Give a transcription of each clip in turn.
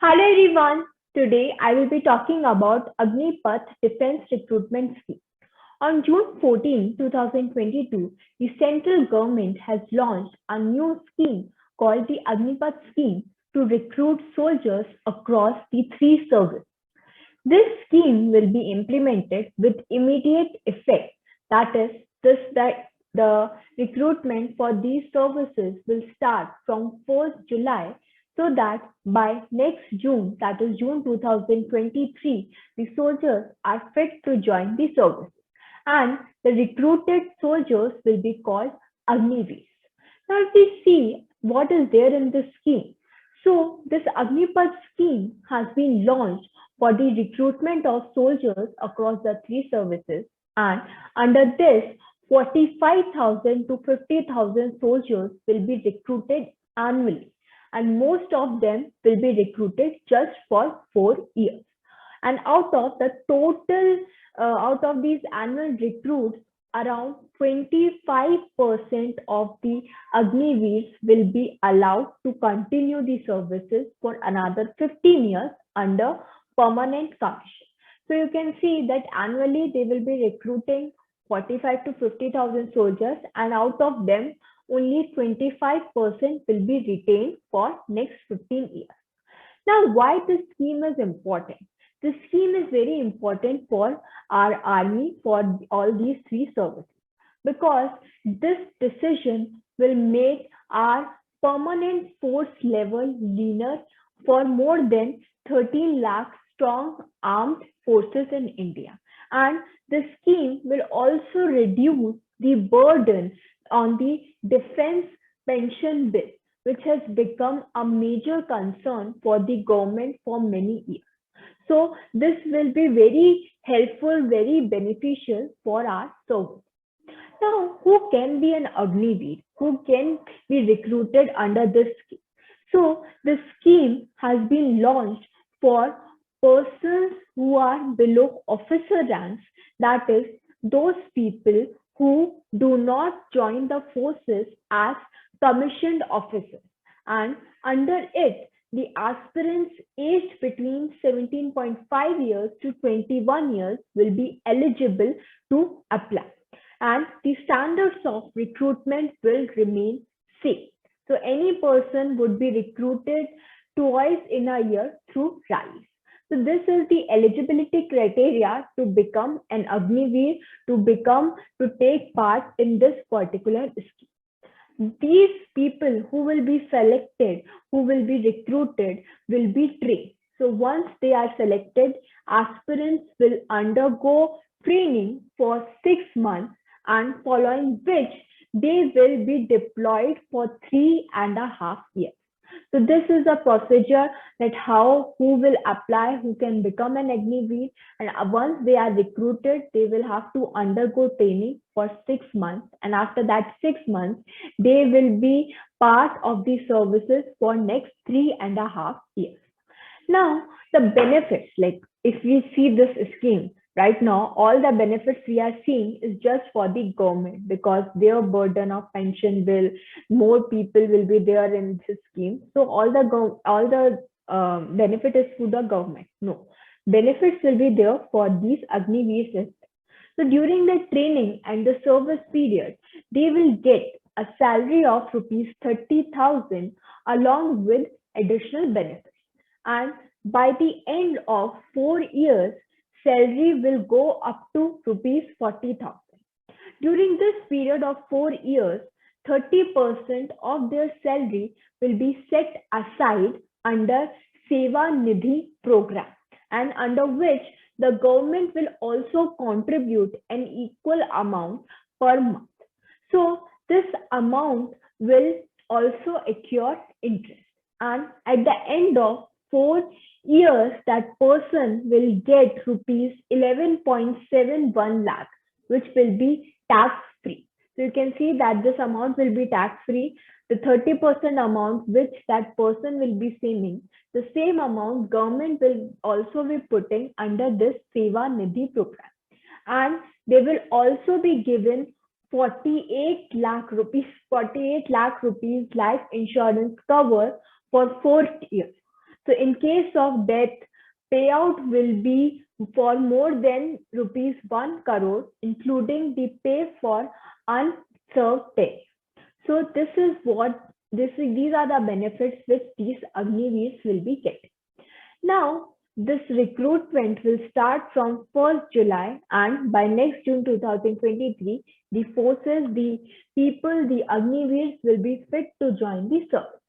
Hello everyone. Today I will be talking about Agnipath Defence Recruitment Scheme. On June 14, 2022, the central government has launched a new scheme called the Agnipath Scheme to recruit soldiers across the three services. This scheme will be implemented with immediate effect. That is, that the recruitment for these services will start from 1st July so that by next June, that is June 2023, the soldiers are fit to join the service. And the recruited soldiers will be called Agniveers. Now, if we see what is there in this scheme, so this Agnipath scheme has been launched for the recruitment of soldiers across the three services, and under this 45,000 to 50,000 soldiers will be recruited annually, and most of them will be recruited just for 4 years. And out of these annual recruits, around 25% of the Agniveers will be allowed to continue the services for another 15 years under permanent commission. So you can see that annually they will be recruiting 45 to 50,000 soldiers, and out of them only 25% will be retained for next 15 years. Now, why this scheme is important? This scheme is very important for our army, for all these three services, because this decision will make our permanent force level leaner for more than 13 lakh strong armed forces in India. And the scheme will also reduce the burden on the defense pension bill, which has become a major concern for the government for many years. So this will be very helpful, very beneficial for our service. Now, who can be an Agniveer? Who can be recruited under this scheme? So the scheme has been launched for persons who are below officer ranks, that is, those people who do not join the forces as commissioned officers. And under it, the aspirants aged between 17.5 years to 21 years will be eligible to apply. And the standards of recruitment will remain same. So any person would be recruited twice in a year through RISE. So this is the eligibility criteria to become an Agniveer, to take part in this particular scheme. These people who will be selected, who will be recruited, will be trained. So once they are selected, aspirants will undergo training for 6 months, and following which they will be deployed for 3.5 years. So this is a procedure that who will apply, who can become an Agniveer, and once they are recruited, they will have to undergo training for 6 months, and after that 6 months, they will be part of the services for next 3.5 years. Now, the benefits, like if we see this scheme, right now, all the benefits we are seeing is just for the government, because their burden of pension bill, more people will be there in this scheme. So all the benefit is to the government. No, benefits will be there for these Agniveers. So during the training and the service period, they will get a salary of rupees 30,000 along with additional benefits. And by the end of 4 years, salary will go up to rupees 40,000. During this period of 4 years, 30% of their salary will be set aside under Seva Nidhi program, and under which the government will also contribute an equal amount per month. So this amount will also accrue interest, and at the end of 4 years, that person will get rupees 11.71 lakh, which will be tax free. So you can see that this amount will be tax free. The 30% amount which that person will be saving, the same amount government will also be putting under this Seva Nidhi program. And they will also be given 48 lakh rupees life insurance cover for 4 years. So in case of death, payout will be for more than rupees 1 crore, including the pay for unserved pay. So this is what these are the benefits which these Agniveers will be getting. Now, this recruitment will start from 1st July, and by next June 2023, the forces, the people, the Agniveers will be fit to join the service.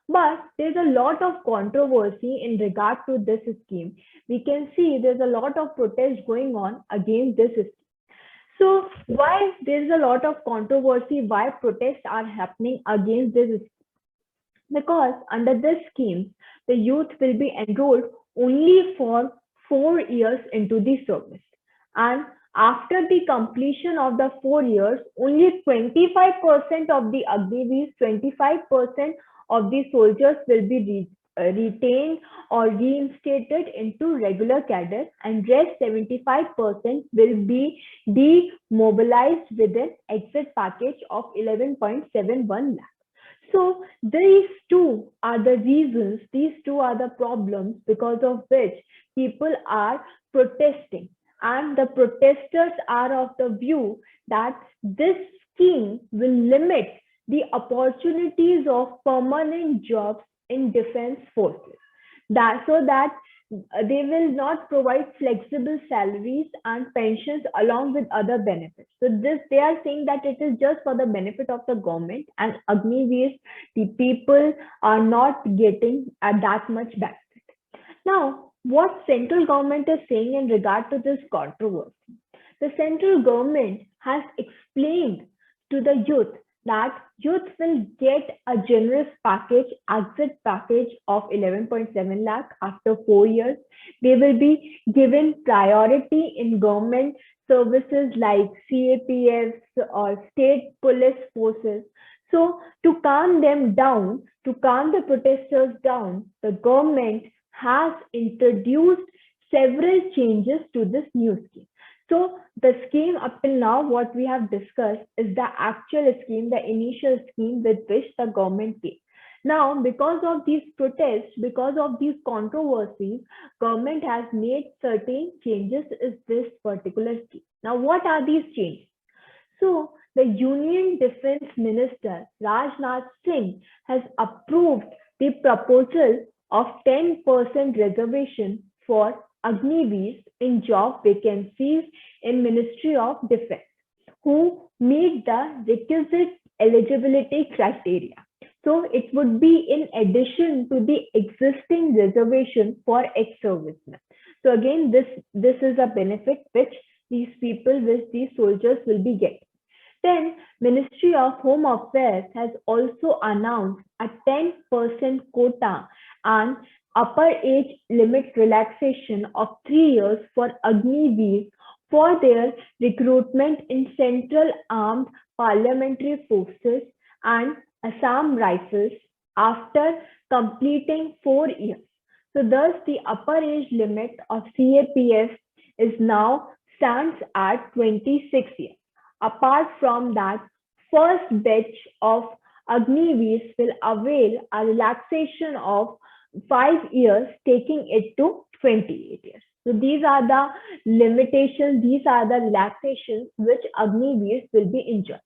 But there's a lot of controversy in regard to this scheme. We can see there's a lot of protest going on against this scheme. So why there's a lot of controversy, why protests are happening against this scheme? Because under this scheme, the youth will be enrolled only for 4 years into the service. And after the completion of the 4 years, only 25% of the Agniveers, 25% of the soldiers will be retained or reinstated into regular cadre, and rest 75% will be demobilized with an exit package of 11.71 lakh. So these two are the reasons, these two are the problems because of which people are protesting. And the protesters are of the view that this scheme will limit the opportunities of permanent jobs in defense forces. So that they will not provide flexible salaries and pensions along with other benefits. So they are saying that it is just for the benefit of the government, and Agniveers, the people are not getting that much benefit. Now, what central government is saying in regard to this controversy? The central government has explained to the youth that youth will get a generous package, exit package of 11.7 lakh after 4 years. They will be given priority in government services like CAPS or state police forces. So to calm them down, to calm the protesters down, the government has introduced several changes to this new scheme. So the scheme up till now, what we have discussed is the actual scheme, the initial scheme with which the government came. Now, because of these protests, because of these controversies, government has made certain changes in this particular scheme. Now, what are these changes? So the Union Defence Minister Rajnath Singh has approved the proposal of 10% reservation for Agniveers in job vacancies in Ministry of Defence who meet the requisite eligibility criteria. So it would be in addition to the existing reservation for ex-servicemen. So again, this is a benefit which these people, which these soldiers will be getting. Then Ministry of Home Affairs has also announced a 10% quota and upper age limit relaxation of 3 years for Agniveers for their recruitment in Central Armed Parliamentary Forces and Assam Rifles after completing 4 years. So thus the upper age limit of CAPS is now stands at 26 years. Apart from that, first batch of Agniveers will avail a relaxation of 5 years, taking it to 28 years. So these are the limitations, these are the relaxations which Agniveers will be enjoying.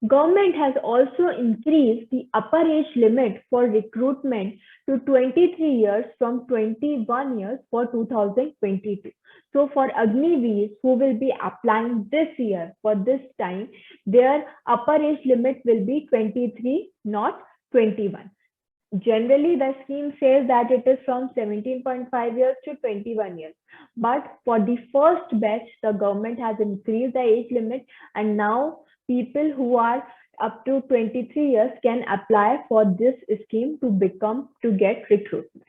Government has also increased the upper age limit for recruitment to 23 years from 21 years for 2022. So for Agniveers who will be applying this year for this time, their upper age limit will be 23, not 21. Generally, the scheme says that it is from 17.5 years to 21 years. But for the first batch, the government has increased the age limit, and now people who are up to 23 years can apply for this scheme to get recruitment.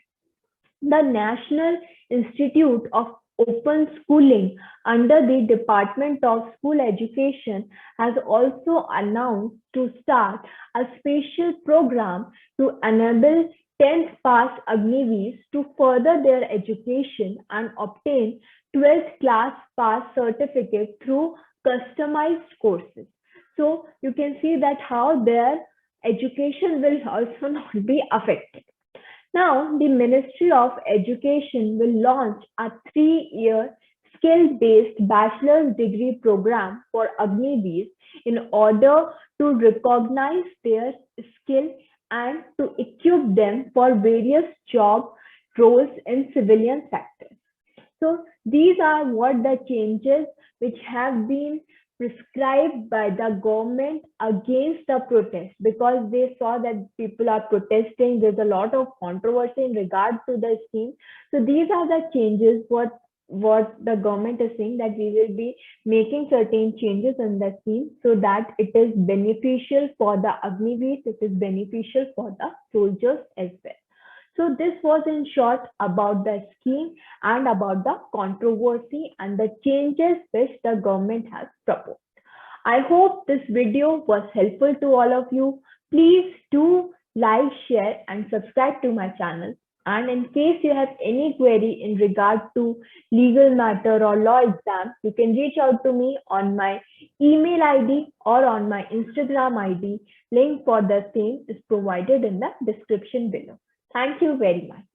The National Institute of Open Schooling under the Department of School Education has also announced to start a special program to enable 10th pass Agniveers to further their education and obtain 12th class pass certificate through customized courses. So you can see that how their education will also not be affected. Now, the Ministry of Education will launch a 3-year skill-based bachelor's degree program for Agniveers in order to recognize their skill and to equip them for various job roles in civilian sectors. So these are what the changes which have been prescribed by the government against the protest, because they saw that people are protesting. There's a lot of controversy in regard to the scheme. So these are the changes what the government is saying, that we will be making certain changes in the scheme so that it is beneficial for the Agniveers, it is beneficial for the soldiers as well. So this was in short about the scheme and about the controversy and the changes which the government has proposed. I hope this video was helpful to all of you. Please do like, share and subscribe to my channel. And in case you have any query in regard to legal matter or law exam, you can reach out to me on my email ID or on my Instagram ID. Link for the same is provided in the description below. Thank you very much.